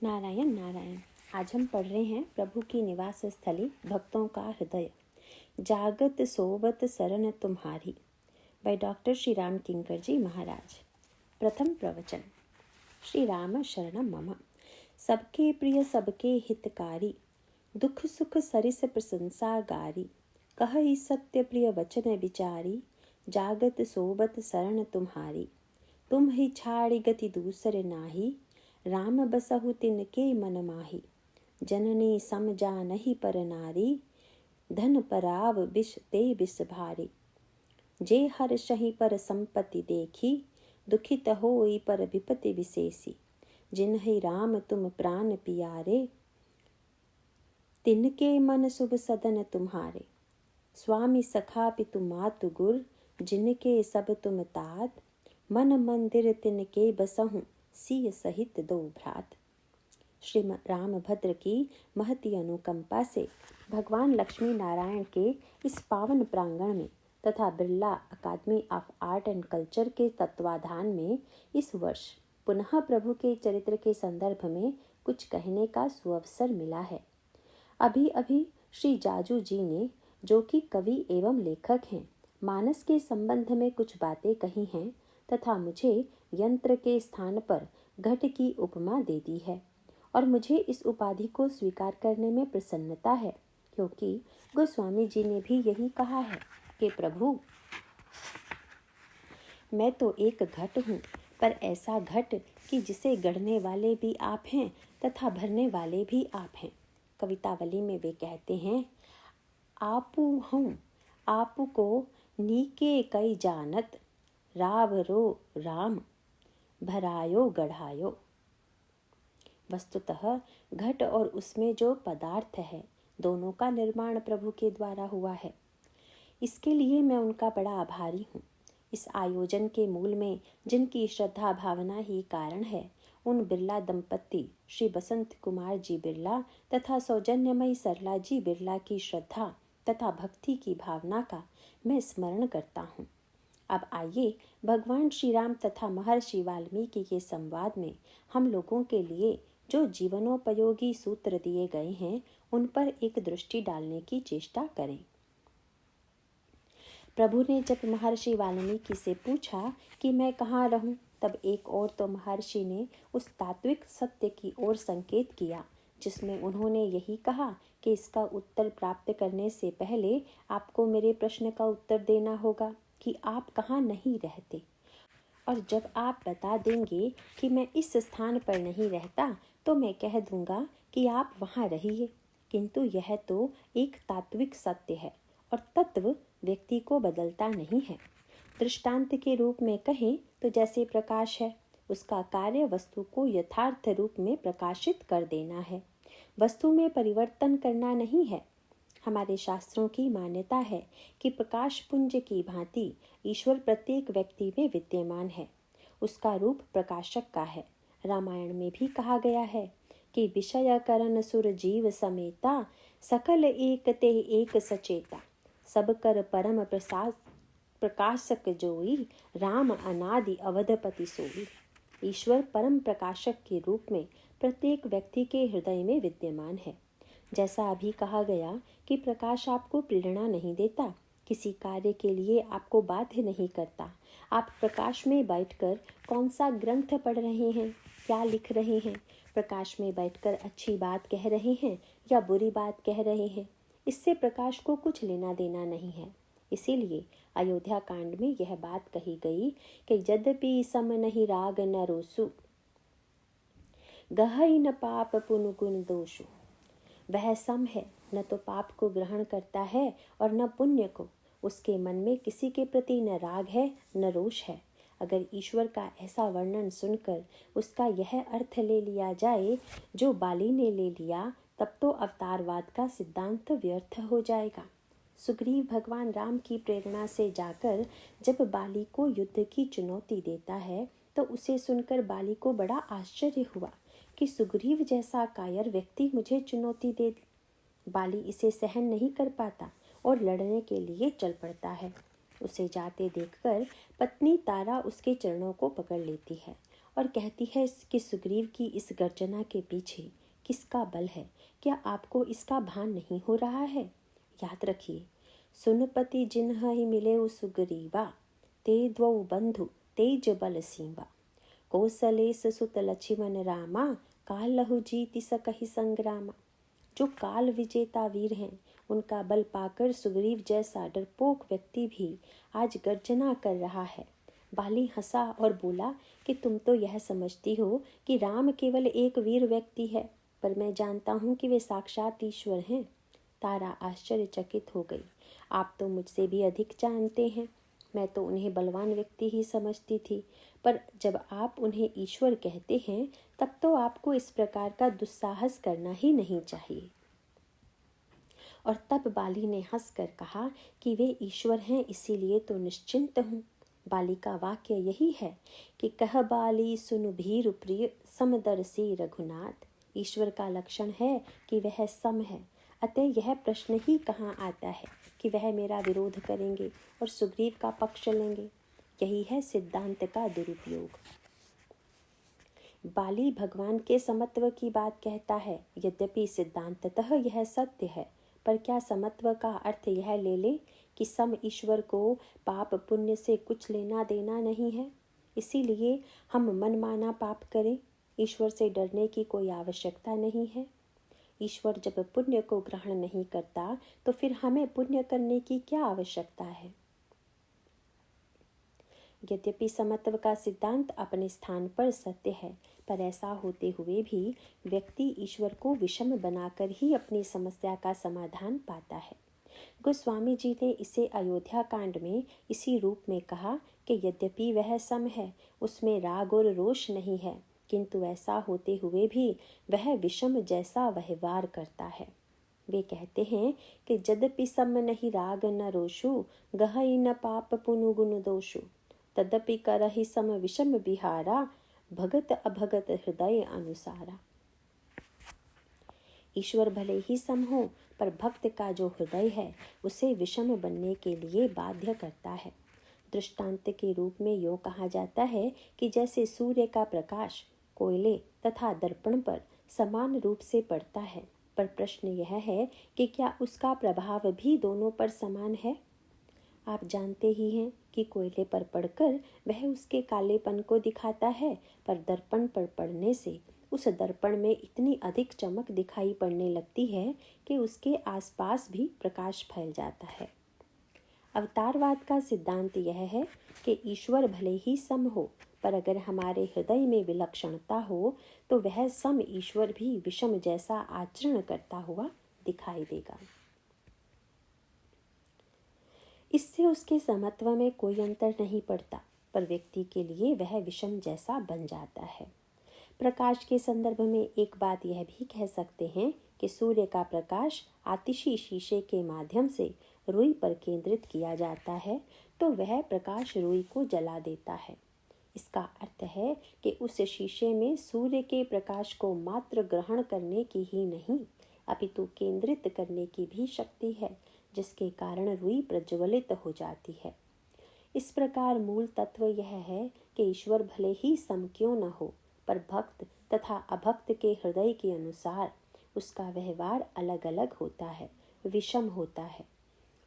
नारायण नारायण। आज हम पढ़ रहे हैं प्रभु की निवास स्थली भक्तों का हृदय। जागत सोबत शरण तुम्हारी, बाय डॉक्टर श्री राम किंकर जी महाराज। प्रथम प्रवचन। श्री राम शरणम मम। सबके प्रिय सबके हितकारी, दुख सुख सरिस प्रशंसा गारी। कहि सत्य प्रिय वचन विचारी, जागत सोबत शरण तुम्हारी। तुम ही छाड़ी गति दूसरे नाही, राम बसहु तिनके मन माही। जननी सम जानहि पर नारी, धन पराव विष ते विष भारी। जे हर शहि पर संपत्ति देखी, दुखित होई पर विपत्ति विशेषी। जिन्हि राम तुम प्राण पियारे, तिनके मन शुभ सदन तुम्हारे। स्वामी सखा पितु मातु गुर, जिनके सब तुम तात। मन मंदिर तिनके बसहु, सिय सहित दो भ्रात। श्री रामभद्र की महती अनुकंपा से भगवान लक्ष्मी नारायण के इस पावन प्रांगण में तथा बिरला अकादमी ऑफ आर्ट एंड कल्चर के तत्वाधान में इस वर्ष पुनः प्रभु के चरित्र के संदर्भ में कुछ कहने का सुअवसर मिला है। अभी अभी श्री जाजू जी ने, जो कि कवि एवं लेखक हैं, मानस के संबंध में कुछ बातें कही हैं तथा मुझे यंत्र के स्थान पर घट की उपमा दे दी है, और मुझे इस उपाधि को स्वीकार करने में प्रसन्नता है, क्योंकि गोस्वामी जी ने भी यही कहा है कि प्रभु, मैं तो एक घट हूँ, पर ऐसा घट कि जिसे गढ़ने वाले भी आप हैं तथा भरने वाले भी आप हैं। कवितावली में वे कहते हैं, आपू हूँ आपू को नीके कई जानत, राव रो राम भरायो गढ़ायो। वस्तुतः घट और उसमें जो पदार्थ है, दोनों का निर्माण प्रभु के द्वारा हुआ है। इसके लिए मैं उनका बड़ा आभारी हूँ। इस आयोजन के मूल में जिनकी श्रद्धा भावना ही कारण है, उन बिरला दंपत्ति श्री बसंत कुमार जी बिरला तथा सौजन्यमयी सरला जी बिरला की श्रद्धा तथा भक्ति की भावना का मैं स्मरण करता हूँ। अब आइए भगवान श्री राम तथा महर्षि वाल्मीकि के संवाद में हम लोगों के लिए जो जीवनोपयोगी सूत्र दिए गए हैं, उन पर एक दृष्टि डालने की चेष्टा करें। प्रभु ने जब महर्षि वाल्मीकि से पूछा कि मैं कहाँ रहूं, तब एक और तो महर्षि ने उस तात्विक सत्य की ओर संकेत किया, जिसमें उन्होंने यही कहा कि इसका उत्तर प्राप्त करने से पहले आपको मेरे प्रश्न का उत्तर देना होगा कि आप कहाँ नहीं रहते। और जब आप बता देंगे कि मैं इस स्थान पर नहीं रहता, तो मैं कह दूंगा कि आप वहाँ रहिए। किंतु यह तो एक तात्विक सत्य है, और तत्व व्यक्ति को बदलता नहीं है। दृष्टांत के रूप में कहें तो जैसे प्रकाश है, उसका कार्य वस्तु को यथार्थ रूप में प्रकाशित कर देना है, वस्तु में परिवर्तन करना नहीं है। हमारे शास्त्रों की मान्यता है कि प्रकाश पुंज की भांति ईश्वर प्रत्येक व्यक्ति में विद्यमान है। उसका रूप प्रकाशक का है। रामायण में भी कहा गया है कि विषय करण सुर जीव समेता, सकल एक ते एक सचेता। सब कर परम प्रकाशक जोई, राम अनादि अवधपति सोई। ईश्वर परम प्रकाशक के रूप में प्रत्येक व्यक्ति के हृदय में विद्यमान है। जैसा अभी कहा गया कि प्रकाश आपको प्रेरणा नहीं देता, किसी कार्य के लिए आपको बाध्य नहीं करता। आप प्रकाश में बैठकर कौन सा ग्रंथ पढ़ रहे हैं, क्या लिख रहे हैं, प्रकाश में बैठकर अच्छी बात कह रहे हैं या बुरी बात कह रहे हैं, इससे प्रकाश को कुछ लेना देना नहीं है। इसीलिए अयोध्या कांड में यह बात कही गई कि यद्यपि सम नहीं राग न रोसु, गहई न पाप पुन गुण दोषु। वह सम है, न तो पाप को ग्रहण करता है और न पुण्य को। उसके मन में किसी के प्रति न राग है न रोष है। अगर ईश्वर का ऐसा वर्णन सुनकर उसका यह अर्थ ले लिया जाए जो बाली ने ले लिया, तब तो अवतारवाद का सिद्धांत व्यर्थ हो जाएगा। सुग्रीव भगवान राम की प्रेरणा से जाकर जब बाली को युद्ध की चुनौती देता है, तो उसे सुनकर बाली को बड़ा आश्चर्य हुआ कि सुग्रीव जैसा कायर व्यक्ति मुझे चुनौती दे। बाली इसे सहन नहीं कर पाता और लड़ने के लिए चल पड़ता है। उसे जाते देखकर पत्नी तारा उसके चरणों को पकड़ लेती है और कहती है कि सुग्रीव की इस गर्जना के पीछे किसका बल है, क्या आपको इसका भान नहीं हो रहा है? याद रखिए, सुनपति जिन्ह ही मिले सुग्रीवा, ते द्वौ बंधु तेज बल सीवा। कौशलेश सुत लक्ष्मण रामा, काल लहु जीति सकहि संग्रामा। जो काल विजेता वीर हैं, उनका बल पाकर सुग्रीव जैसा डरपोक व्यक्ति भी आज गर्जना कर रहा है। बाली हंसा और बोला कि तुम तो यह समझती हो कि राम केवल एक वीर व्यक्ति है, पर मैं जानता हूँ कि वे साक्षात ईश्वर हैं। तारा आश्चर्यचकित हो गई। आप तो मुझसे भी अधिक जानते हैं। मैं तो उन्हें बलवान व्यक्ति ही समझती थी, पर जब आप उन्हें ईश्वर कहते हैं तब तो आपको इस प्रकार का दुस्साहस करना ही नहीं चाहिए। और तब बाली ने हंसकर कहा कि वे ईश्वर हैं, इसीलिए तो निश्चिंत हूँ। बाली का वाक्य यही है कि कह बाली सुनु भीरु प्रिय, समदर्शी रघुनाथ। ईश्वर का लक्षण है कि वह सम है, अतः यह प्रश्न ही कहाँ आता है कि वह मेरा विरोध करेंगे और सुग्रीव का पक्ष लेंगे। यही है सिद्धांत का दुरुपयोग। बाली भगवान के समत्व की बात कहता है, यद्यपि सिद्धांततः यह सत्य है, पर क्या समत्व का अर्थ यह ले ले कि सम ईश्वर को पाप पुण्य से कुछ लेना देना नहीं है, इसीलिए हम मनमाना पाप करें? ईश्वर से डरने की कोई आवश्यकता नहीं है। ईश्वर जब पुण्य को ग्रहण नहीं करता तो फिर हमें पुण्य करने की क्या आवश्यकता है? यद्यपि समत्व का सिद्धांत अपने स्थान पर सत्य है, पर ऐसा होते हुए भी व्यक्ति ईश्वर को विषम बनाकर ही अपनी समस्या का समाधान पाता है। गोस्वामी जी ने इसे अयोध्या कांड में इसी रूप में कहा कि यद्यपि वह सम है, उसमें राग और रोष नहीं है, किंतु ऐसा होते हुए भी वह विषम जैसा व्यवहार करता है। वे कहते हैं कि यद्यपि सम नहीं राग न रोषु, गहई न पाप पुनु गुण दोषु, तदपि करहि सम विषम बिहारा, भगत अभगत हृदय अनुसारा। ईश्वर भले ही सम हो, पर भक्त का जो हृदय है उसे विषम बनने के लिए बाध्य करता है। दृष्टांत के रूप में यूँ कहा जाता है कि जैसे सूर्य का प्रकाश कोयले तथा दर्पण पर समान रूप से पड़ता है, पर प्रश्न यह है कि क्या उसका प्रभाव भी दोनों पर समान है? आप जानते ही हैं कि कोयले पर पड़कर वह उसके कालेपन को दिखाता है, पर दर्पण पर पड़ने से उस दर्पण में इतनी अधिक चमक दिखाई पड़ने लगती है कि उसके आसपास भी प्रकाश फैल जाता है। अवतारवाद का सिद्धांत यह है कि ईश्वर भले ही सम हो, पर अगर हमारे हृदय में विलक्षणता हो तो वह सम ईश्वर भी विषम जैसा आचरण करता हुआ दिखाई देगा। इससे उसके समत्व में कोई अंतर नहीं पड़ता, पर व्यक्ति के लिए वह विषम जैसा बन जाता है। प्रकाश के संदर्भ में एक बात यह भी कह सकते हैं कि सूर्य का प्रकाश आतिशी शीशे के माध्यम से रुई पर केंद्रित किया जाता है तो वह प्रकाश रुई को जला देता है। इसका अर्थ है कि उस शीशे में सूर्य के प्रकाश को मात्र ग्रहण करने की ही नहीं, अपितु केंद्रित करने की भी शक्ति है, जिसके कारण रुई प्रज्वलित हो जाती है। इस प्रकार मूल तत्व यह है कि ईश्वर भले ही सम क्यों न हो, पर भक्त तथा अभक्त के हृदय के अनुसार उसका व्यवहार अलग अलग होता है, विषम होता है।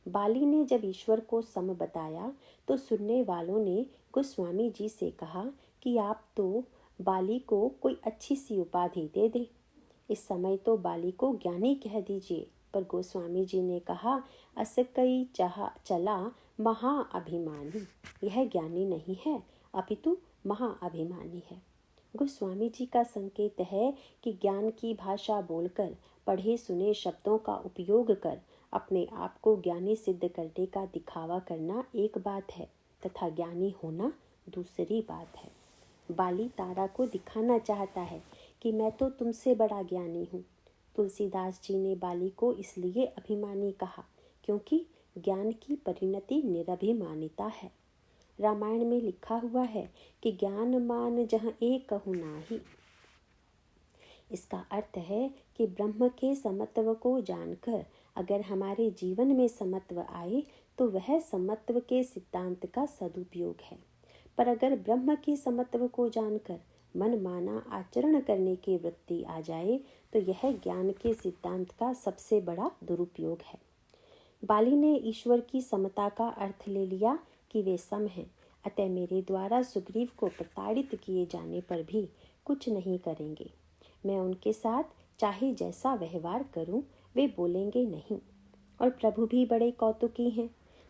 बाली ने जब ईश्वर को सम बताया तो सुनने वालों ने गोस्वामी जी से कहा कि आप तो बाली को कोई अच्छी सी उपाधि दे दें। इस समय तो बाली को ज्ञानी कह दीजिए। पर गोस्वामी जी ने कहा, असकई चला महाअभिमानी। यह ज्ञानी नहीं है, अपितु महाअभिमानी है। गोस्वामी जी का संकेत है कि ज्ञान की भाषा बोलकर, पढ़े सुने शब्दों का उपयोग कर अपने आप को ज्ञानी सिद्ध करने का दिखावा करना एक बात है तथा ज्ञानी होना दूसरी बात है। बाली तारा को दिखाना चाहता है कि मैं तो तुमसे बड़ा ज्ञानी हूँ। तुलसीदास जी ने बाली को इसलिए अभिमानी कहा क्योंकि ज्ञान की परिणति निरभिमानिता है। रामायण में लिखा हुआ है कि ज्ञान मान जहाँ एक कहूँ नाही। इसका अर्थ है कि ब्रह्म के समत्व को जानकर अगर हमारे जीवन में समत्व आए तो वह समत्व के सिद्धांत का सदुपयोग है। पर अगर ब्रह्म के समत्व को जानकर मनमाना आचरण करने की वृत्ति आ जाए तो यह ज्ञान के सिद्धांत का सबसे बड़ा दुरुपयोग है। बाली ने ईश्वर की समता का अर्थ ले लिया कि वे सम हैं, अतः मेरे द्वारा सुग्रीव को प्रताड़ित किए जाने पर भी कुछ नहीं करेंगे। मैं उनके साथ चाहे जैसा व्यवहार करूं, वे बोलेंगे नहीं। और प्रभु भी बड़े कौतुकी हैं।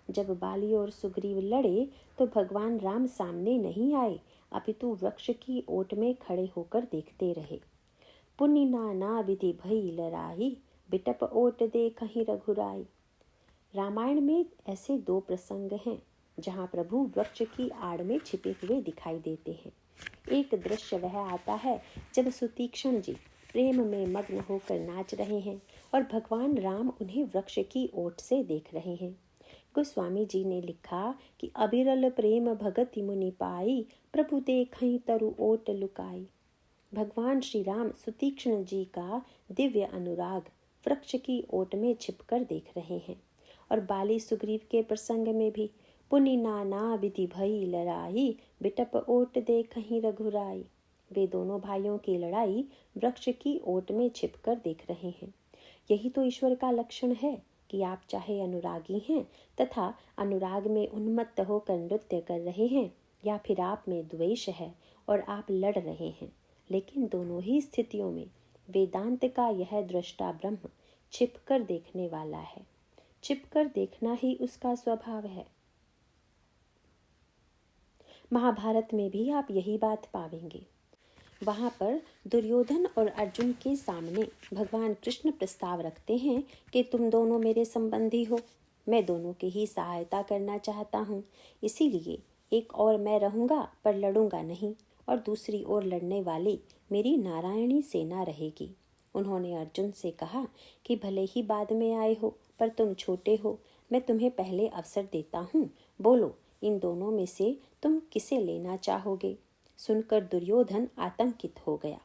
जब बाली और सुग्रीव लड़े तो भगवान राम सामने नहीं आए, अपितु वृक्ष की ओट में खड़े होकर देखते रहे। पुनि नाना विधि भई लड़ाई, बिटप ओट दे कहीं रघुराई। रामायण में ऐसे 2 प्रसंग हैं जहाँ प्रभु वृक्ष की आड़ में छिपे हुए दिखाई देते हैं। एक दृश्य वह आता है जब सुतीक्ष्ण जी प्रेम में मग्न होकर नाच रहे हैं और भगवान राम उन्हें वृक्ष की ओट से देख रहे हैं। गोस्वामी जी ने लिखा कि अबिरल प्रेम भगति मुनि पाई, प्रभु देखहि तरु ओट लुकाई। भगवान श्री राम सुतीक्ष्ण जी का दिव्य अनुराग वृक्ष की ओट में छिपकर देख रहे हैं। और बाली सुग्रीव के प्रसंग में भी पुनि नाना विधि भई लड़ाई, बिटप ओट दे कहीं रघुराई। वे दोनों भाइयों की लड़ाई वृक्ष की ओट में छिपकर देख रहे हैं। यही तो ईश्वर का लक्षण है कि आप चाहे अनुरागी हैं तथा अनुराग में उन्मत्त होकर नृत्य कर रहे हैं, या फिर आप में द्वेष है और आप लड़ रहे हैं, लेकिन दोनों ही स्थितियों में वेदांत का यह दृष्टा ब्रह्म छिपकर देखने वाला है। छिपकर देखना ही उसका स्वभाव है। महाभारत में भी आप यही बात पावेंगे। वहाँ पर दुर्योधन और अर्जुन के सामने भगवान कृष्ण प्रस्ताव रखते हैं कि तुम दोनों मेरे संबंधी हो, मैं दोनों की ही सहायता करना चाहता हूँ, इसीलिए एक और मैं रहूँगा पर लड़ूंगा नहीं, और दूसरी ओर लड़ने वाली मेरी नारायणी सेना रहेगी। उन्होंने अर्जुन से कहा कि भले ही बाद में आए हो, पर तुम छोटे हो, मैं तुम्हें पहले अवसर देता हूँ, बोलो इन दोनों में से तुम किसे लेना चाहोगे। सुनकर दुर्योधन आतंकित हो गया।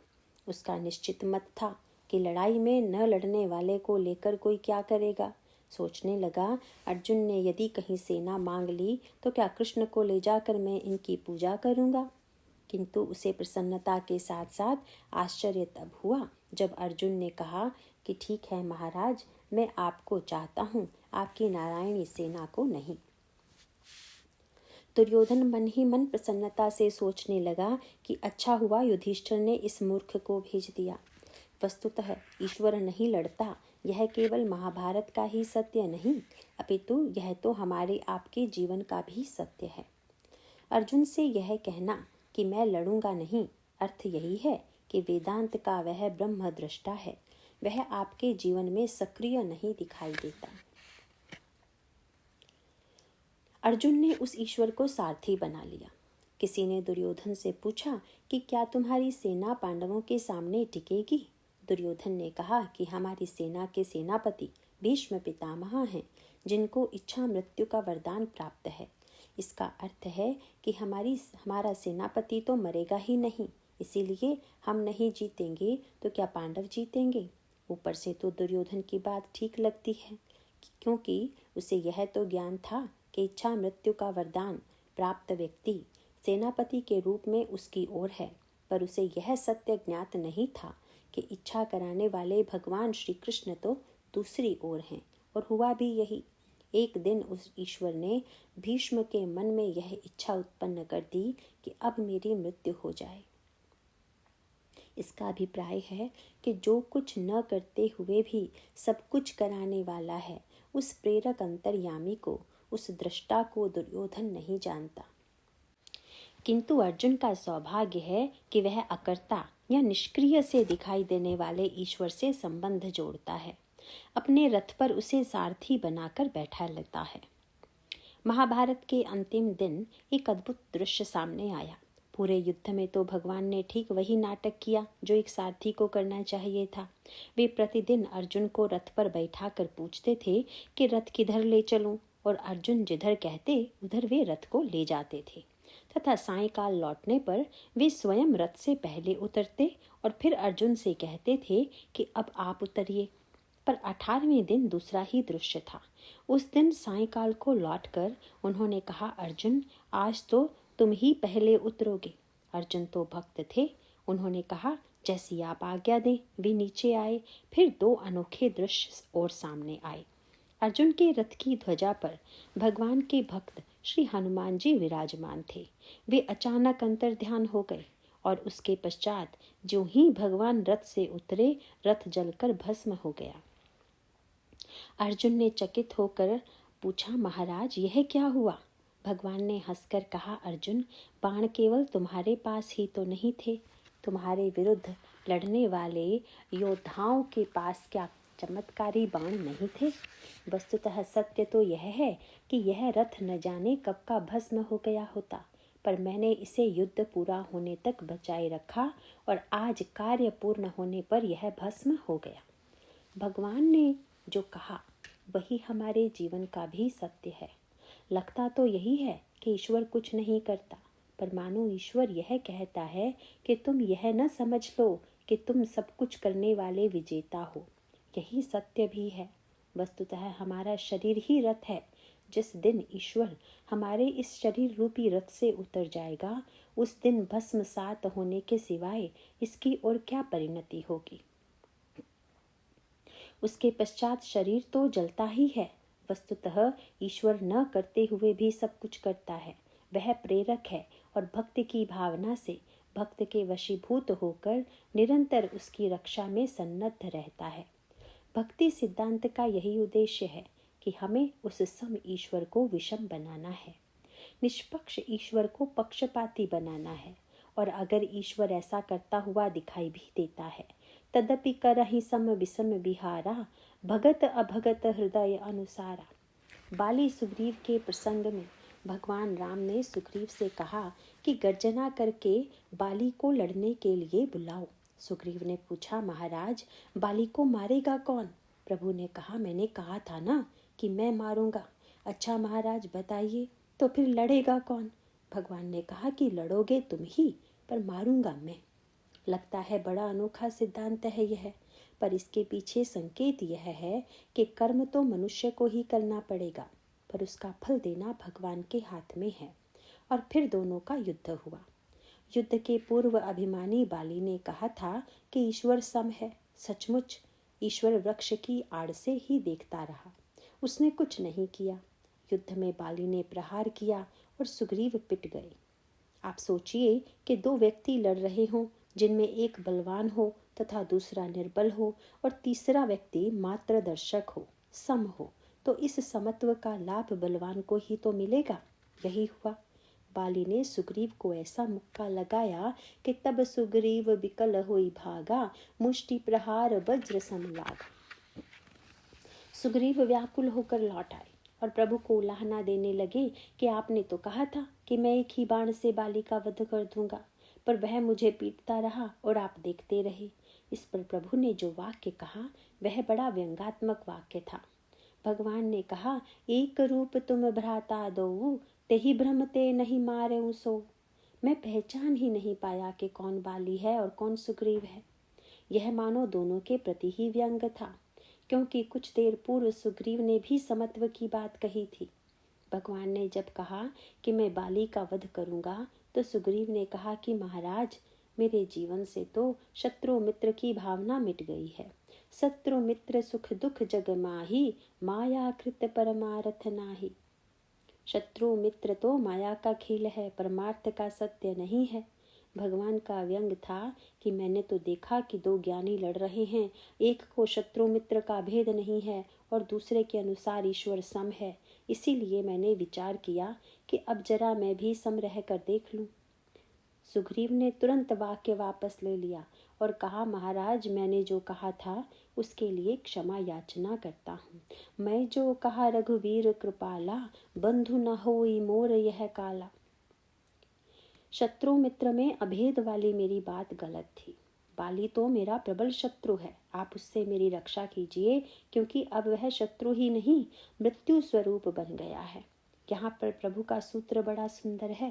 उसका निश्चित मत था कि लड़ाई में न लड़ने वाले को लेकर कोई क्या करेगा। सोचने लगा, अर्जुन ने यदि कहीं सेना मांग ली तो क्या कृष्ण को ले जाकर मैं इनकी पूजा करूँगा। किंतु उसे प्रसन्नता के साथ साथ आश्चर्य तब हुआ जब अर्जुन ने कहा कि ठीक है महाराज, मैं आपको चाहता हूँ, आपकी नारायणी सेना को नहीं। दुर्योधन मन ही मन प्रसन्नता से सोचने लगा कि अच्छा हुआ युधिष्ठिर ने इस मूर्ख को भेज दिया। वस्तुतः ईश्वर नहीं लड़ता, यह केवल महाभारत का ही सत्य नहीं, अपितु यह तो हमारे आपके जीवन का भी सत्य है। अर्जुन से यह कहना कि मैं लड़ूंगा नहीं, अर्थ यही है कि वेदांत का वह ब्रह्म दृष्टा है, वह आपके जीवन में सक्रिय नहीं दिखाई देता। अर्जुन ने उस ईश्वर को सारथी बना लिया। किसी ने दुर्योधन से पूछा कि क्या तुम्हारी सेना पांडवों के सामने टिकेगी। दुर्योधन ने कहा कि हमारी सेना के सेनापति भीष्म पितामह हैं, जिनको इच्छा मृत्यु का वरदान प्राप्त है। इसका अर्थ है कि हमारा सेनापति तो मरेगा ही नहीं, इसीलिए हम नहीं जीतेंगे तो क्या पांडव जीतेंगे। ऊपर से तो दुर्योधन की बात ठीक लगती है, क्योंकि उसे यह तो ज्ञान था कि इच्छा मृत्यु का वरदान प्राप्त व्यक्ति सेनापति के रूप में उसकी ओर है, पर उसे यह सत्य ज्ञात नहीं था कि इच्छा कराने वाले भगवान श्री कृष्ण तो दूसरी ओर हैं। और हुआ भी यही। एक दिन उस ईश्वर ने भीष्म के मन में यह इच्छा उत्पन्न कर दी कि अब मेरी मृत्यु हो जाए। इसका अभिप्राय है कि जो कुछ न करते हुए भी सब कुछ कराने वाला है, उस प्रेरक अंतर्यामी को, उस दृष्टा को दुर्योधन नहीं जानता। किंतु अर्जुन का सौभाग्य है कि वह अकर्ता या निष्क्रिय से दिखाई देने वाले ईश्वर से संबंध जोड़ता है, अपने रथ पर उसे सारथी बनाकर बैठा लेता है। महाभारत के अंतिम दिन एक अद्भुत दृश्य सामने आया। पूरे युद्ध में तो भगवान ने ठीक वही नाटक किया जो एक सारथी को करना चाहिए था। वे प्रतिदिन अर्जुन को रथ पर बैठाकर पूछते थे कि रथ किधर ले चलूं, और अर्जुन जिधर कहते उधर वे रथ को ले जाते थे, तथा सायंकाल लौटने पर वे स्वयं रथ से पहले उतरते और फिर अर्जुन से कहते थे कि अब आप उतरिए। पर 18वें दिन दूसरा ही दृश्य था। उस दिन सायंकाल को लौटकर उन्होंने कहा, अर्जुन आज तो तुम ही पहले उतरोगे। अर्जुन तो भक्त थे, उन्होंने कहा, जैसी आप आज्ञा दें। वे नीचे आए। फिर 2 अनोखे दृश्य और सामने आए। अर्जुन के रथ की ध्वजा पर भगवान के भक्त श्री हनुमान जी विराजमान थे। वे अचानक अंतर्ध्यान हो गए और उसके पश्चात जो ही भगवान रथ से उतरे, रथ जलकर भस्म हो गया। अर्जुन ने चकित होकर पूछा, महाराज यह क्या हुआ? भगवान ने हंसकर कहा, अर्जुन, बाण केवल तुम्हारे पास ही तो नहीं थे, तुम्हारे विरुद्ध लड़ने वाले योद्धाओं के पास क्या चमत्कारी बाण नहीं थे? वस्तुतः सत्य तो यह है कि यह रथ न जाने कब का भस्म हो गया होता, पर मैंने इसे युद्ध पूरा होने तक बचाए रखा और आज कार्य पूर्ण होने पर यह भस्म हो गया। भगवान ने जो कहा वही हमारे जीवन का भी सत्य है। लगता तो यही है कि ईश्वर कुछ नहीं करता, पर मानो ईश्वर यह कहता है कि तुम यह न समझ लो कि तुम सब कुछ करने वाले विजेता हो। यही सत्य भी है। वस्तुतः हमारा शरीर ही रथ है। जिस दिन ईश्वर हमारे इस शरीर रूपी रथ से उतर जाएगा, उस दिन भस्मसात होने के सिवाय इसकी और क्या परिणति होगी। उसके पश्चात शरीर तो जलता ही है। वस्तुतः ईश्वर न करते हुए भी सब कुछ करता है। वह प्रेरक है और भक्ति की भावना से भक्त के वशीभूत होकर निरंतर उसकी रक्षा में सन्नद्ध रहता है। भक्ति सिद्धांत का यही उद्देश्य है कि हमें उस सम ईश्वर को विषम बनाना है, निष्पक्ष ईश्वर को पक्षपाती बनाना है। और अगर ईश्वर ऐसा करता हुआ दिखाई भी देता है, तदपि करहि सम विषम विहारा, भगत अभगत हृदय अनुसारा। बाली सुग्रीव के प्रसंग में भगवान राम ने सुग्रीव से कहा कि गर्जना करके बाली को लड़ने के लिए बुलाओ। सुग्रीव ने पूछा, महाराज बाली को मारेगा कौन? प्रभु ने कहा, मैंने कहा था ना कि मैं मारूंगा। अच्छा महाराज बताइए, तो फिर लड़ेगा कौन? भगवान ने कहा कि लड़ोगे तुम ही, पर मारूंगा मैं। लगता है बड़ा अनोखा सिद्धांत है यह, पर इसके पीछे संकेत यह है कि कर्म तो मनुष्य को ही करना पड़ेगा, पर उसका फल देना भगवान के हाथ में है। और फिर दोनों का युद्ध हुआ। युद्ध के पूर्व अभिमानी बाली ने कहा था कि ईश्वर सम है। सचमुच ईश्वर वृक्ष की आड़ से ही देखता रहा, उसने कुछ नहीं किया। युद्ध में बाली ने प्रहार किया और सुग्रीव पिट गए। आप सोचिए कि 2 व्यक्ति लड़ रहे हों, जिनमें एक बलवान हो तथा दूसरा निर्बल हो और तीसरा व्यक्ति मात्र दर्शक हो, सम हो, तो इस समत्व का लाभ बलवान को ही तो मिलेगा। यही हुआ। बाली ने सुग्रीव को ऐसा मुक्का लगाया कि तब सुग्रीव विकल होई भागा, मुष्टि प्रहार वज्र सम लागा। सुग्रीव व्याकुल होकर लौट आए और प्रभु को उलाहना देने लगे कि आपने तो कहा था कि मैं एक ही बाण से बाली का वध कर दूंगा, पर वह मुझे पीटता रहा और आप देखते रहे। इस पर प्रभु ने जो वाक्य कहा वह बड़ा व्यंग्यात्मक वाक्य था। भगवान ने कहा, एक रूप तुम भ्राता दो, तेहि भ्रम ते नहीं मारे सो। मैं पहचान ही नहीं पाया कि कौन बाली है और कौन सुग्रीव है। यह मानो दोनों के प्रति ही व्यंग था, क्योंकि कुछ देर पूर्व सुग्रीव ने भी समत्व की बात कही थी। भगवान ने जब कहा कि मैं बाली का वध करूंगा, तो सुग्रीव ने कहा कि महाराज, मेरे जीवन से तो शत्रु मित्र की भावना मिट गई है। शत्रु मित्र सुख दुख जग माही, माया कृत परमारथ नाही। शत्रु मित्र तो माया का खेल है, परमार्थ का सत्य नहीं है। भगवान का व्यंग था कि मैंने तो देखा कि 2 ज्ञानी लड़ रहे हैं, एक को शत्रु मित्र का भेद नहीं है और दूसरे के अनुसार ईश्वर सम है। इसीलिए मैंने विचार किया कि अब जरा मैं भी सम रह कर देख लूं। सुग्रीव ने तुरंत वाक्य वापस ले लिया और कहा, महाराज मैंने जो कहा था उसके लिए क्षमा याचना करता हूँ। मैं जो कहा रघुवीर कृपाला, बंधु न होई मोर यह काला। शत्रु मित्र में अभेद वाली मेरी बात गलत थी। बाली तो मेरा प्रबल शत्रु है, आप उससे मेरी रक्षा कीजिए, क्योंकि अब वह शत्रु ही नहीं मृत्यु स्वरूप बन गया है। यहाँ पर प्रभु का सूत्र बड़ा सुंदर है।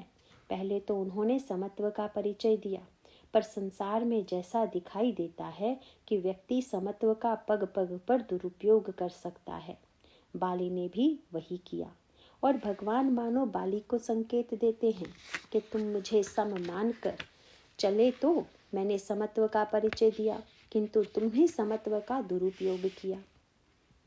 पहले तो उन्होंने समत्व का परिचय दिया, पर संसार में जैसा दिखाई देता है कि व्यक्ति समत्व का पग पग पर दुरुपयोग कर सकता है, बाली ने भी वही किया। और भगवान मानो बाली को संकेत देते हैं कि तुम मुझे सम मान कर चले तो मैंने समत्व का परिचय दिया, किंतु तुमने समत्व का दुरुपयोग किया।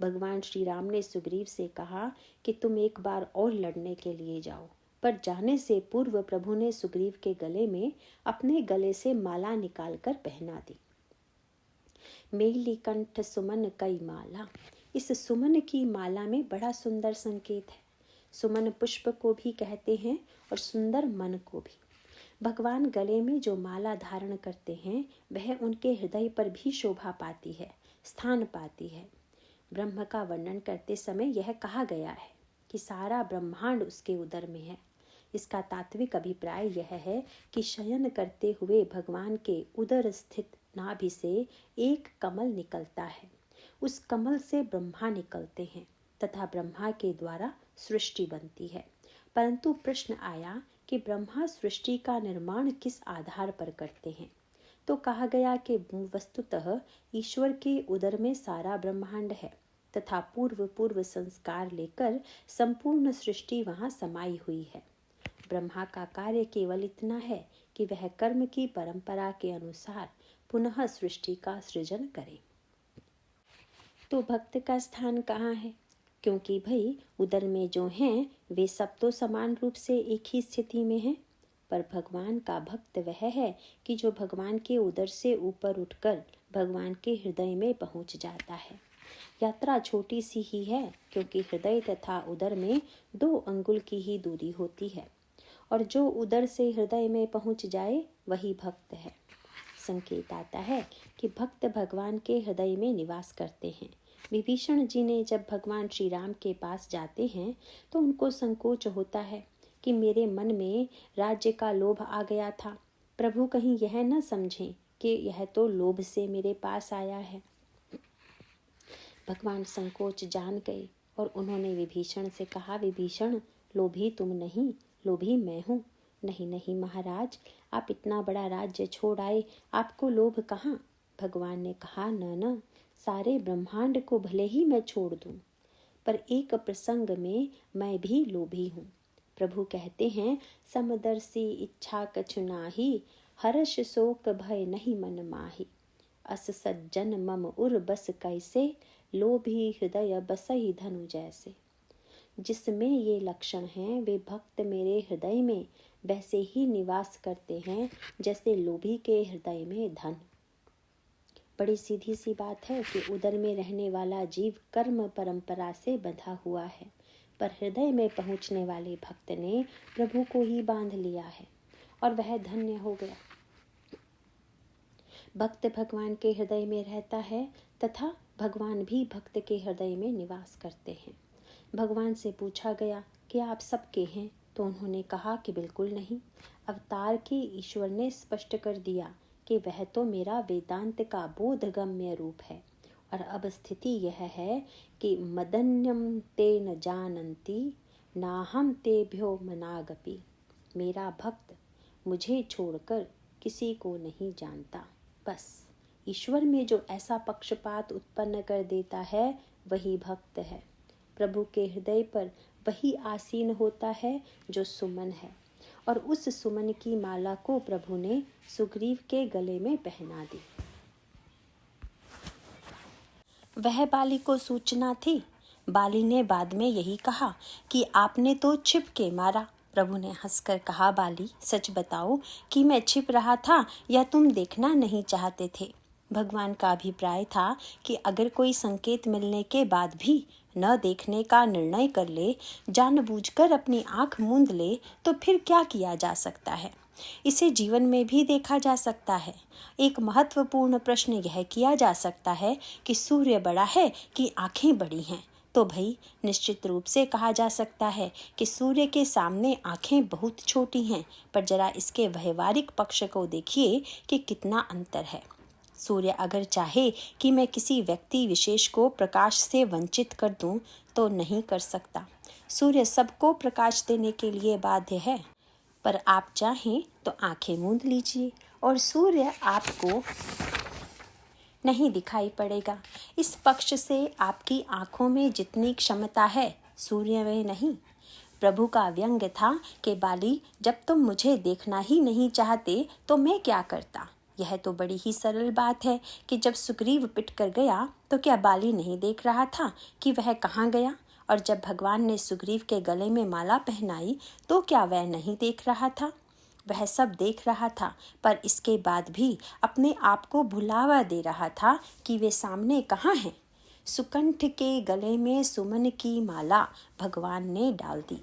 भगवान श्री राम ने सुग्रीव से कहा कि तुम एक बार और लड़ने के लिए जाओ, पर जाने से पूर्व प्रभु ने सुग्रीव के गले में अपने गले से माला निकालकर पहना दी। मेली कंठ सुमन कई माला। इस सुमन की माला में बड़ा सुंदर संकेत है। सुमन पुष्प को भी कहते हैं और सुंदर मन को भी। भगवान गले में जो माला धारण करते हैं वह उनके हृदय पर भी शोभा पाती है, स्थान पाती है। ब्रह्म का वर्णन करते समय यह कहा गया है कि सारा ब्रह्मांड उसके उदर में है। इसका तात्विक अभिप्राय यह है कि शयन करते हुए भगवान के उदर स्थित नाभि से एक कमल निकलता है। उस कमल से ब्रह्मा निकलते हैं तथा ब्रह्मा के द्वारा सृष्टि बनती है। परंतु प्रश्न आया कि ब्रह्मा सृष्टि का निर्माण किस आधार पर करते हैं। तो कहा गया कि वस्तुतः ईश्वर के उदर में सारा ब्रह्मांड है तथा पूर्व संस्कार लेकर संपूर्ण सृष्टि वहां समाई हुई है। ब्रह्मा का कार्य केवल इतना है कि वह कर्म की परंपरा के अनुसार पुनः सृष्टि का सृजन करे। तो भक्त का स्थान कहाँ है? क्योंकि भाई उदर में जो हैं वे सब तो समान रूप से एक ही स्थिति में हैं, पर भगवान का भक्त वह है कि जो भगवान के उदर से ऊपर उठकर भगवान के हृदय में पहुंच जाता है। यात्रा छोटी सी ही है, क्योंकि हृदय तथा उदर में 2 अंगुल की ही दूरी होती है, और जो उदर से हृदय में पहुंच जाए वही भक्त है। संकेत आता है कि भक्त भगवान के हृदय में निवास करते हैं। विभीषण जी ने जब भगवान श्री राम के पास जाते हैं तो उनको संकोच होता है कि मेरे मन में राज्य का लोभ आ गया था। प्रभु कहीं यह न समझें कि यह तो लोभ से मेरे पास आया है। भगवान संकोच जान गए और उन्होंने विभीषण से कहा, विभीषण, लोभी तुम नहीं, लोभी मैं हूँ। नहीं नहीं महाराज, आप इतना बड़ा राज्य छोड़ आए, आपको लोभ कहाँ? भगवान ने कहा, न, सारे ब्रह्मांड को भले ही मैं छोड़ दूं, पर एक प्रसंग में मैं भी लोभी हूँ। प्रभु कहते हैं, समदर्शी इच्छा कछु नाही, हर्ष शोक भय नहीं मन माही। अस सज्जन मम उर बस कैसे, लोभी हृदय बसई धनु जैसे। जिसमें ये लक्षण हैं वे भक्त मेरे हृदय में वैसे ही निवास करते हैं जैसे लोभी के हृदय में धन। बड़ी सीधी सी बात है कि उदर में रहने वाला जीव कर्म परंपरा से बंधा हुआ है, पर हृदय में पहुंचने वाले भक्त ने प्रभु को ही बांध लिया है और वह धन्य हो गया। भक्त भगवान के हृदय में रहता है तथा भगवान भी भक्त के हृदय में निवास करते हैं। भगवान से पूछा गया कि आप सबके हैं, तो उन्होंने कहा कि बिल्कुल नहीं। अवतार के ईश्वर ने स्पष्ट कर दिया कि वह तो मेरा वेदांत का बोधगम्य रूप है। और अब स्थिति यह है कि मदन्यम ते न जानन्ति नाहम तेभ्यो मनागपि। मेरा भक्त मुझे छोड़कर किसी को नहीं जानता। बस ईश्वर में जो ऐसा पक्षपात उत्पन्न कर देता है वही भक्त है। प्रभु के हृदय पर वही आसीन होता है जो सुमन है, और उस सुमन की माला को प्रभु ने सुग्रीव के गले में पहना दी। वह बाली को सूचना थी। बाली ने बाद में यही कहा कि आपने तो छिप के मारा। प्रभु ने हंसकर कहा, बाली, सच बताओ कि मैं छिप रहा था या तुम देखना नहीं चाहते थे? भगवान का अभिप्राय था कि अगर कोई संकेत मिलने के बाद भी न देखने का निर्णय कर ले, जानबूझकर अपनी आंख मूंद ले, तो फिर क्या किया जा सकता है? इसे जीवन में भी देखा जा सकता है। एक महत्वपूर्ण प्रश्न यह किया जा सकता है कि सूर्य बड़ा है कि आंखें बड़ी हैं? तो भाई निश्चित रूप से कहा जा सकता है कि सूर्य के सामने आंखें बहुत छोटी हैं, पर जरा इसके व्यवहारिक पक्ष को देखिए कि कितना अंतर है। सूर्य अगर चाहे कि मैं किसी व्यक्ति विशेष को प्रकाश से वंचित कर दूं, तो नहीं कर सकता। सूर्य सबको प्रकाश देने के लिए बाध्य है, पर आप चाहें तो आंखें मूंद लीजिए और सूर्य आपको नहीं दिखाई पड़ेगा। इस पक्ष से आपकी आंखों में जितनी क्षमता है, सूर्य में नहीं। प्रभु का व्यंग्य था कि बाली, जब तुम मुझे देखना ही नहीं चाहते तो मैं क्या करता? यह तो बड़ी ही सरल बात है कि जब सुग्रीव पिट कर गया तो क्या बाली नहीं देख रहा था कि वह कहाँ गया, और जब भगवान ने सुग्रीव के गले में माला पहनाई तो क्या वह नहीं देख रहा था। वह सब देख रहा था, पर इसके बाद भी अपने आप को भुलावा दे रहा था कि वे सामने कहाँ हैं। सुकंठ के गले में सुमन की माला भगवान ने डाल दी।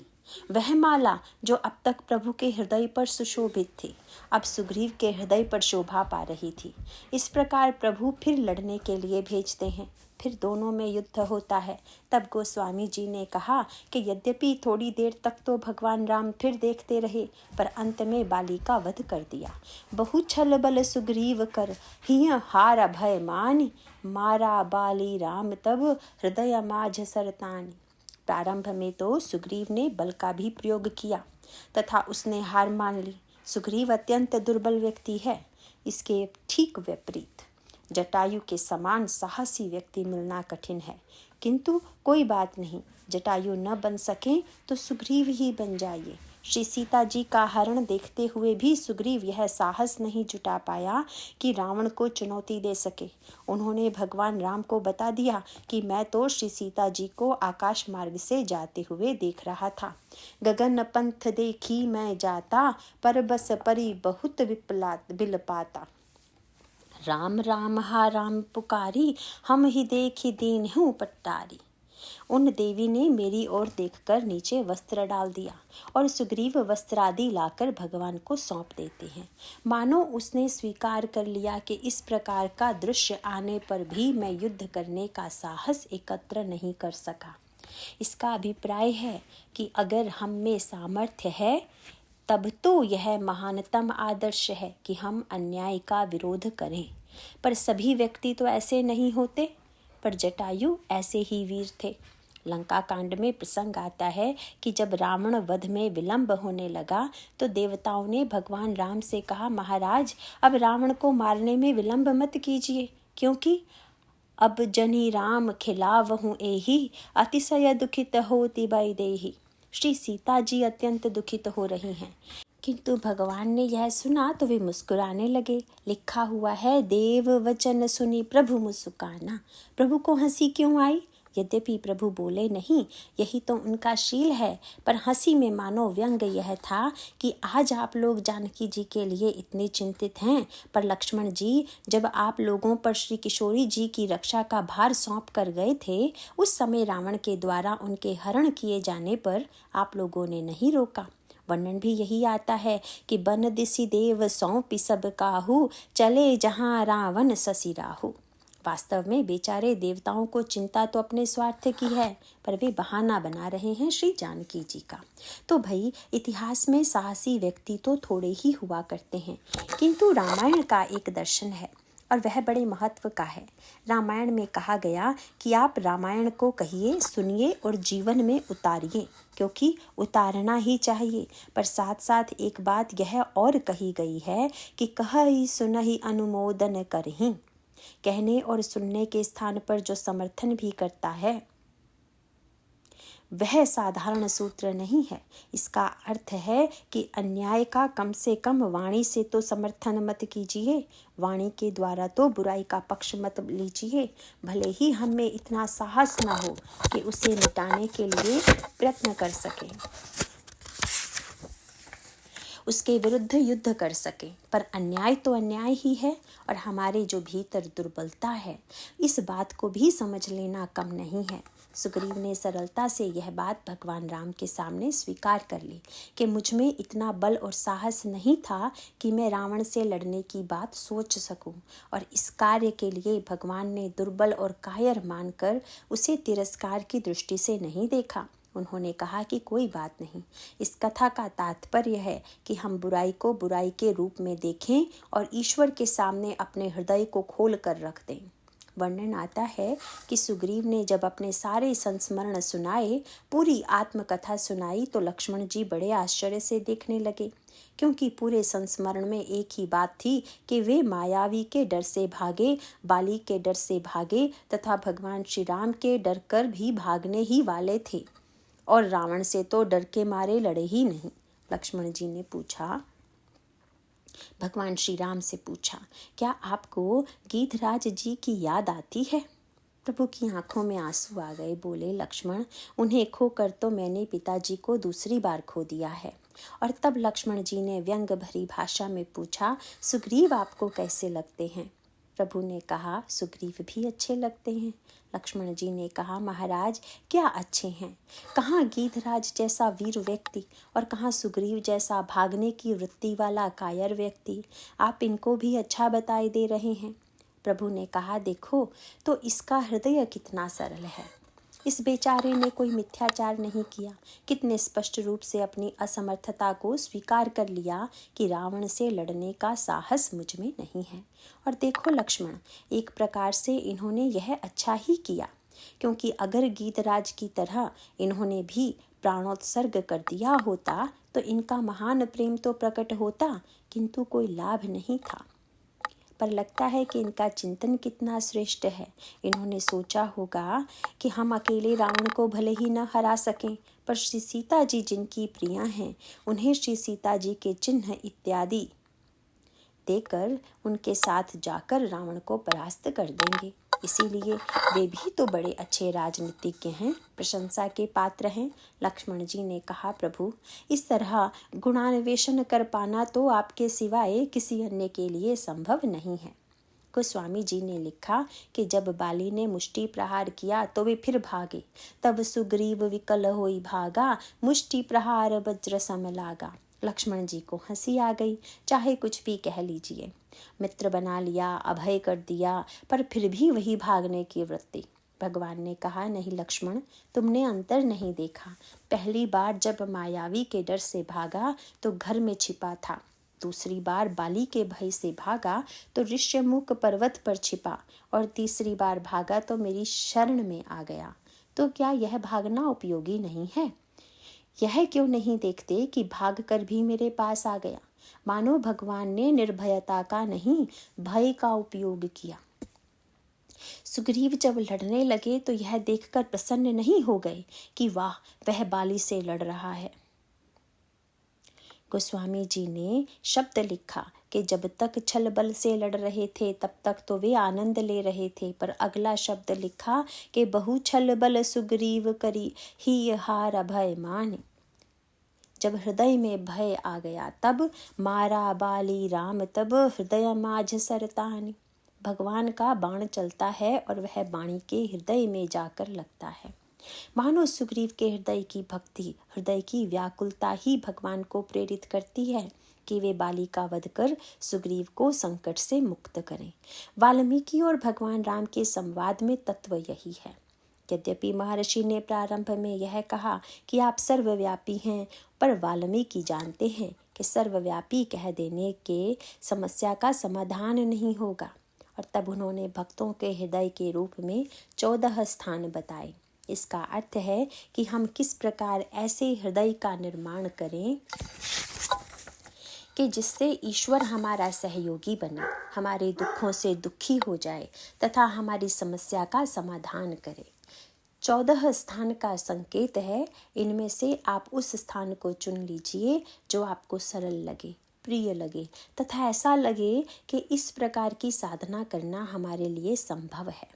वह माला जो अब तक प्रभु के हृदय पर सुशोभित थी, अब सुग्रीव के हृदय पर शोभा पा रही थी। इस प्रकार प्रभु फिर लड़ने के लिए भेजते हैं, फिर दोनों में युद्ध होता है। तब गोस्वामी जी ने कहा कि यद्यपि थोड़ी देर तक तो भगवान राम फिर देखते रहे, पर अंत में बाली का वध कर दिया। बहु छल बल सुग्रीव कर हिय हार भय मानि, मारा बाली राम तब हृदय माझ सरतानि। प्रारंभ में तो सुग्रीव ने बल का भी प्रयोग किया तथा उसने हार मान ली। सुग्रीव अत्यंत दुर्बल व्यक्ति है। इसके ठीक विपरीत जटायु के समान साहसी व्यक्ति मिलना कठिन है, किंतु कोई बात नहीं, जटायु न बन सके तो सुग्रीव ही बन जाइए। श्री सीता जी का हरण देखते हुए भी सुग्रीव यह साहस नहीं जुटा पाया कि रावण को चुनौती दे सके। उन्होंने भगवान राम को बता दिया कि मैं तो श्री सीता जी को आकाश मार्ग से जाते हुए देख रहा था। गगन पंथ देखी मैं जाता, पर बस परी बहुत बिल पाता। राम राम हा राम पुकारी, हम ही देखी दीन हूँ पट्टारी। उन देवी ने मेरी ओर देखकर नीचे वस्त्र डाल दिया और सुग्रीव वस्त्र आदि लाकर भगवान को सौंप देते हैं। मानो उसने स्वीकार कर लिया कि इस प्रकार का दृश्य आने पर भी मैं युद्ध करने का साहस एकत्र नहीं कर सका। इसका अभिप्राय है कि अगर हम में सामर्थ्य है तब तो यह महानतम आदर्श है कि हम अन्याय का विरोध करें, पर सभी व्यक्ति तो ऐसे नहीं होते। पर जटायु ऐसे ही वीर थे। लंका कांड में प्रसंग आता है कि जब रावण वध में विलंब होने लगा तो देवताओं ने भगवान राम से कहा, महाराज अब रावण को मारने में विलंब मत कीजिए, क्योंकि अब जनी राम खिलावहु एहि, अतिशय दुखित होति वैदेही। श्री सीता जी अत्यंत दुखित हो रही हैं, किंतु भगवान ने यह सुना तो वे मुस्कुराने लगे। लिखा हुआ है, देव वचन सुनी प्रभु मुस्काना। प्रभु को हंसी क्यों आई? यद्यपि प्रभु बोले नहीं, यही तो उनका शील है, पर हंसी में मानो व्यंग यह था कि आज आप लोग जानकी जी के लिए इतने चिंतित हैं, पर लक्ष्मण जी जब आप लोगों पर श्री किशोरी जी की रक्षा का भार सौंप कर गए थे, उस समय रावण के द्वारा उनके हरण किए जाने पर आप लोगों ने नहीं रोका। वर्णन भी यही आता है कि बन दिसि देव सौंपि सब काहू, चले जहाँ रावण ससी राहु। वास्तव में बेचारे देवताओं को चिंता तो अपने स्वार्थ की है, पर वे बहाना बना रहे हैं श्री जानकी जी का। तो भाई इतिहास में साहसी व्यक्ति तो थोड़े ही हुआ करते हैं, किंतु रामायण का एक दर्शन है और वह बड़े महत्व का है। रामायण में कहा गया कि आप रामायण को कहिए, सुनिए और जीवन में उतारिए, क्योंकि उतारना ही चाहिए। पर साथ साथ एक बात यह और कही गई है कि कहहि सुनहि अनुमोदन करहि। कहने और सुनने के स्थान पर जो समर्थन भी करता है वह साधारण सूत्र नहीं है। इसका अर्थ है कि अन्याय का कम से कम वाणी से तो समर्थन मत कीजिए, वाणी के द्वारा तो बुराई का पक्ष मत लीजिए, भले ही हम में इतना साहस न हो कि उसे मिटाने के लिए प्रयत्न कर सके, उसके विरुद्ध युद्ध कर सके। पर अन्याय तो अन्याय ही है और हमारे जो भीतर दुर्बलता है इस बात को भी समझ लेना कम नहीं है। सुग्रीव ने सरलता से यह बात भगवान राम के सामने स्वीकार कर ली कि मुझ में इतना बल और साहस नहीं था कि मैं रावण से लड़ने की बात सोच सकूं, और इस कार्य के लिए भगवान ने दुर्बल और कायर मानकर उसे तिरस्कार की दृष्टि से नहीं देखा। उन्होंने कहा कि कोई बात नहीं, इस कथा का तात्पर्य है कि हम बुराई को बुराई के रूप में देखें और ईश्वर के सामने अपने हृदय को खोल कर रख दें। वर्णन आता है कि सुग्रीव ने जब अपने सारे संस्मरण सुनाए, पूरी आत्मकथा सुनाई, तो लक्ष्मण जी बड़े आश्चर्य से देखने लगे, क्योंकि पूरे संस्मरण में एक ही बात थी कि वे मायावी के डर से भागे, बाली के डर से भागे तथा भगवान श्री राम के डर कर भी भागने ही वाले थे, और रावण से तो डर के मारे लड़े ही नहीं। लक्ष्मण जी ने पूछा, भगवान श्री राम से पूछा, क्या आपको गीधराज जी की याद आती है? प्रभु की आंखों में आंसू आ गए। बोले, लक्ष्मण, उन्हें खोकर तो मैंने पिताजी को दूसरी बार खो दिया है। और तब लक्ष्मण जी ने व्यंग भरी भाषा में पूछा, सुग्रीव आपको कैसे लगते हैं? प्रभु ने कहा, सुग्रीव भी अच्छे लगते हैं। लक्ष्मण जी ने कहा, महाराज क्या अच्छे हैं? कहाँ गीधराज जैसा वीर व्यक्ति और कहाँ सुग्रीव जैसा भागने की वृत्ति वाला कायर व्यक्ति। आप इनको भी अच्छा बताए दे रहे हैं। प्रभु ने कहा, देखो तो इसका हृदय कितना सरल है। इस बेचारे ने कोई मिथ्याचार नहीं किया। कितने स्पष्ट रूप से अपनी असमर्थता को स्वीकार कर लिया कि रावण से लड़ने का साहस मुझ में नहीं है। और देखो लक्ष्मण, एक प्रकार से इन्होंने यह अच्छा ही किया, क्योंकि अगर गीधराज की तरह इन्होंने भी प्राणोत्सर्ग कर दिया होता तो इनका महान प्रेम तो प्रकट होता, किंतु कोई लाभ नहीं था। पर लगता है कि इनका चिंतन कितना श्रेष्ठ है। इन्होंने सोचा होगा कि हम अकेले रावण को भले ही न हरा सकें, पर श्री सीता जी जिनकी प्रिया हैं, उन्हें श्री सीता जी के चिन्ह इत्यादि देकर उनके साथ जाकर रावण को परास्त कर देंगे। इसीलिए वे भी तो बड़े अच्छे राजनीतिज्ञ हैं, प्रशंसा के पात्र हैं। लक्ष्मण जी ने कहा, प्रभु, इस तरह गुणान्वेषण कर पाना तो आपके सिवाय किसी अन्य के लिए संभव नहीं है। गोस्वामी जी ने लिखा कि जब बाली ने मुष्टि प्रहार किया तो वे फिर भागे। तब सुग्रीव विकल होई भागा, मुष्टि प्रहार वज्र सम लागा। लक्ष्मण जी को हंसी आ गई। चाहे कुछ भी कह लीजिए, मित्र बना लिया, अभय कर दिया, पर फिर भी वही भागने की वृत्ति। भगवान ने कहा, नहीं लक्ष्मण, तुमने अंतर नहीं देखा। पहली बार जब मायावी के डर से भागा तो घर में छिपा था। दूसरी बार बाली के भय से भागा तो ऋष्यमुख पर्वत पर छिपा। और तीसरी बार भागा तो मेरी शरण में आ गया। तो क्या यह भागना उपयोगी नहीं है? यह क्यों नहीं देखते कि भागकर भी मेरे पास आ गया। मानो भगवान ने निर्भयता का नहीं, भय का उपयोग किया। सुग्रीव जब लड़ने लगे तो यह देखकर प्रसन्न नहीं हो गए कि वाह, वह बाली से लड़ रहा है। गोस्वामी जी ने शब्द लिखा कि जब तक छल बल से लड़ रहे थे तब तक तो वे आनंद ले रहे थे, पर अगला शब्द लिखा कि बहु छल बल सुग्रीव करी ही हार भय मान। जब हृदय में भय आ गया तब मारा बाली राम, तब हृदय माझ सरतान। भगवान का बाण चलता है और वह बाणी के हृदय में जाकर लगता है। मानो सुग्रीव के हृदय की भक्ति, हृदय की व्याकुलता ही भगवान को प्रेरित करती है कि वे बाली का वध कर सुग्रीव को संकट से मुक्त करें। वाल्मीकि और भगवान राम के संवाद में तत्व यही है। यद्यपि महर्षि ने प्रारंभ में यह कहा कि आप सर्वव्यापी हैं, पर वाल्मीकि जानते हैं कि सर्वव्यापी कह देने के समस्या का समाधान नहीं होगा। और तब उन्होंने भक्तों के हृदय के रूप में 14 स्थान बताए। इसका अर्थ है कि हम किस प्रकार ऐसे हृदय का निर्माण करें कि जिससे ईश्वर हमारा सहयोगी बने, हमारे दुखों से दुखी हो जाए तथा हमारी समस्या का समाधान करे। 14 स्थान का संकेत है। इनमें से आप उस स्थान को चुन लीजिए जो आपको सरल लगे, प्रिय लगे तथा ऐसा लगे कि इस प्रकार की साधना करना हमारे लिए संभव है।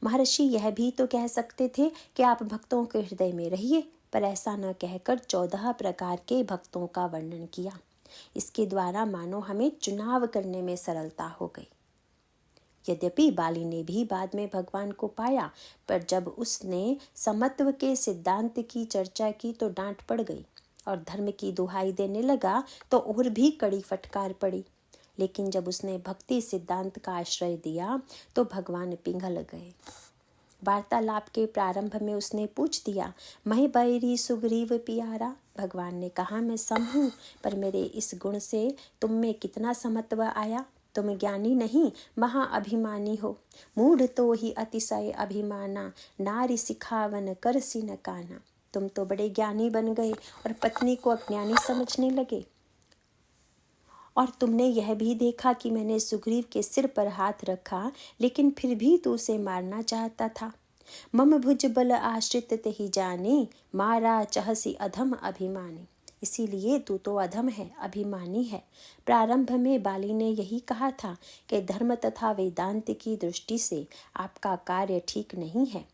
महर्षि यह भी तो कह सकते थे कि आप भक्तों के हृदय में रहिए, पर ऐसा न कहकर 14 प्रकार के भक्तों का वर्णन किया। इसके द्वारा मानो हमें चुनाव करने में सरलता हो गई। यद्यपि बाली ने भी बाद में भगवान को पाया, पर जब उसने समत्व के सिद्धांत की चर्चा की तो डांट पड़ गई, और धर्म की दुहाई देने लगा तो और भी कड़ी फटकार पड़ी। लेकिन जब उसने भक्ति सिद्धांत का आश्रय दिया तो भगवान पिघल गए। वार्तालाप के प्रारंभ में उसने पूछ दिया, मैं बैरी सुग्रीव पियारा। भगवान ने कहा, मैं सम हूँ, पर मेरे इस गुण से तुम में कितना समत्व आया। तुम ज्ञानी नहीं, महाअभिमानी हो। मूढ़ तो ही अतिशय अभिमाना, नारी सिखावन कर सिन काना। तुम तो बड़े ज्ञानी बन गए और पत्नी को अज्ञानी समझने लगे। और तुमने यह भी देखा कि मैंने सुग्रीव के सिर पर हाथ रखा, लेकिन फिर भी तू उसे मारना चाहता था। मम भुज बल आश्रित तहि जाने, मारा चहसी अधम अभिमानी। इसीलिए तू तो अधम है, अभिमानी है। प्रारंभ में बाली ने यही कहा था कि धर्म तथा वेदांत की दृष्टि से आपका कार्य ठीक नहीं है,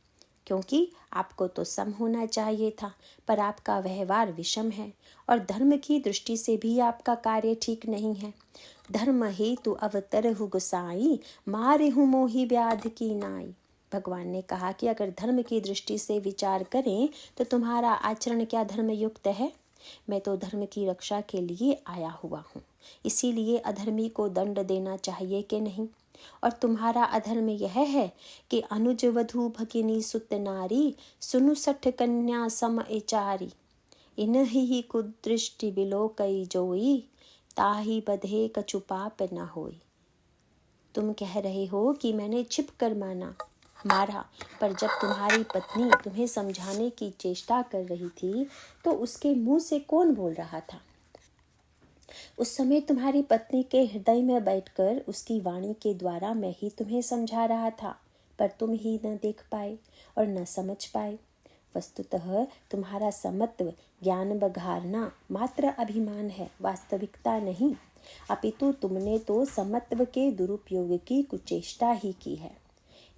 क्योंकि आपको तो सम होना चाहिए था, पर आपका व्यवहार विषम है, और धर्म की दृष्टि से भी आपका कार्य ठीक नहीं है। धर्म हेतु अवतर हु गुसाई, मारे हूँ मोही व्याध की नाई। भगवान ने कहा कि अगर धर्म की दृष्टि से विचार करें तो तुम्हारा आचरण क्या धर्म युक्त है? मैं तो धर्म की रक्षा के लिए आया हुआ हूँ, इसीलिए अधर्मी को दंड देना चाहिए कि नहीं? और तुम्हारा अधर्म यह है कि अनुज वधु भगिनी सुत नारी, सुनु सठ कन्या सम एचारी। इनहि कुदृष्टि बिलो कई जोई, ताही बधे कछु पाप न होई। तुम कह रहे हो कि मैंने छिप कर मारा, पर जब तुम्हारी पत्नी तुम्हें समझाने की चेष्टा कर रही थी तो उसके मुंह से कौन बोल रहा था? उस समय तुम्हारी पत्नी के हृदय में बैठकर उसकी वाणी के द्वारा मैं ही तुम्हें समझा रहा था, पर तुम ही न देख पाए और न समझ पाए। वस्तुतः तुम्हारा समत्व ज्ञान बघारना मात्र अभिमान है, वास्तविकता नहीं। अपितु तुमने तो समत्व के दुरुपयोग की कुचेष्टा ही की है।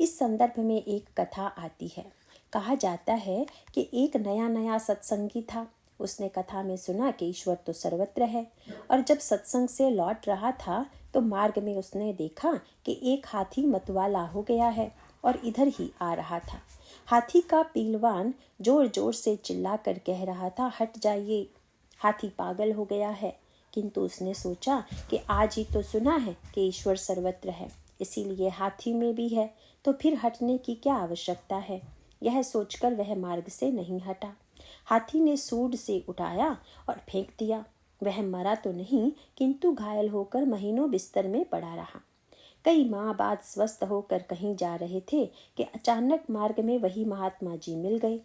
इस संदर्भ में एक कथा आती है। कहा जाता है कि एक नया सत्संगी था। उसने कथा में सुना कि ईश्वर तो सर्वत्र है, और जब सत्संग से लौट रहा था तो मार्ग में उसने देखा कि एक हाथी मतवाला हो गया है और इधर ही आ रहा था। हाथी का पीलवान जोर जोर से चिल्ला कर कह रहा था, हट जाइए, हाथी पागल हो गया है। किंतु उसने सोचा कि आज ही तो सुना है कि ईश्वर सर्वत्र है, इसीलिए हाथी में भी है, तो फिर हटने की क्या आवश्यकता है? यह सोचकर वह मार्ग से नहीं हटा। हाथी ने सूंड से उठाया और फेंक दिया। वह मरा तो नहीं, किंतु घायल होकर महीनों बिस्तर में पड़ा रहा। कई माह बाद स्वस्थ होकर कहीं जा रहे थे कि अचानक मार्ग में वही महात्मा जी मिल गए।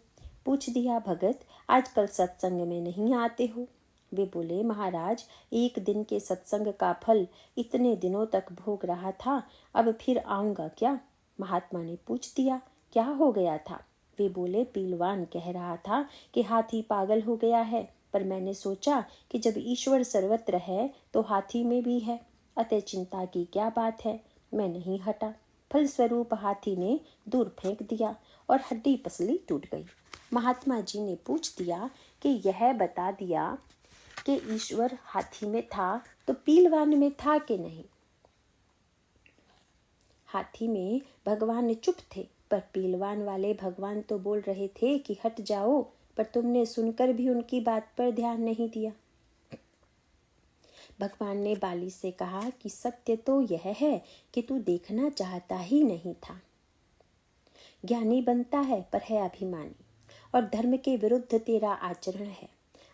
पूछ दिया, भगत आजकल सत्संग में नहीं आते हो? वे बोले, महाराज एक दिन के सत्संग का फल इतने दिनों तक भोग रहा था, अब फिर आऊंगा क्या? महात्मा ने पूछ दिया, क्या हो गया था? वे बोले, पीलवान कह रहा था कि हाथी पागल हो गया है, पर मैंने सोचा कि जब ईश्वर सर्वत्र है तो हाथी में भी है, अतः चिंता की क्या बात है। मैं नहीं हटा। फलस्वरूप हाथी ने दूर फेंक दिया और हड्डी पसली टूट गई। महात्मा जी ने पूछ दिया कि यह बता दिया कि ईश्वर हाथी में था तो पीलवान में था कि नहीं? हाथी में भगवान चुप थे, पर पीलवान वाले भगवान तो बोल रहे थे कि हट जाओ, पर तुमने सुनकर भी उनकी बात पर ध्यान नहीं दिया। भगवान ने बाली से कहा कि सत्य तो यह है कि तू देखना चाहता ही नहीं था। ज्ञानी बनता है पर है अभिमानी, और धर्म के विरुद्ध तेरा आचरण है।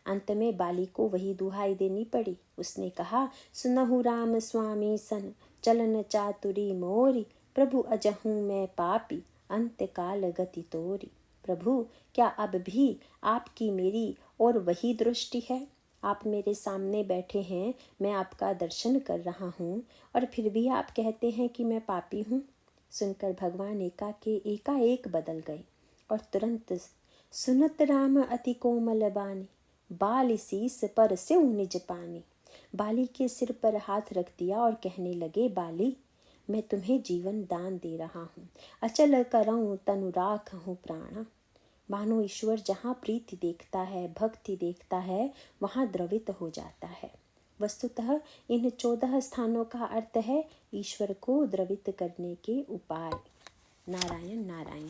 अंत में बाली को वही दुहाई देनी पड़ी। उसने कहा, सुनहु राम स्वामी सन, चलन चातुरी मोरी, प्रभु अजहूं मैं पापी, अंत काल गति तोरी। प्रभु, क्या अब भी आपकी मेरी और वही दृष्टि है? आप मेरे सामने बैठे हैं, मैं आपका दर्शन कर रहा हूँ, और फिर भी आप कहते हैं कि मैं पापी हूँ। सुनकर भगवान एकाएक बदल गए और तुरंत सुनत राम अति कोमल बानी, बाली शीस पर स्यो निज पानी। बाली के सिर पर हाथ रख दिया और कहने लगे, बाली मैं तुम्हें जीवन दान दे रहा हूँ, अचल करऊँ तनु राखहूँ प्राणा। मानो ईश्वर जहाँ प्रीति देखता है, भक्ति देखता है, वहाँ द्रवित हो जाता है। वस्तुतः इन 14 स्थानों का अर्थ है ईश्वर को द्रवित करने के उपाय। नारायण नारायण।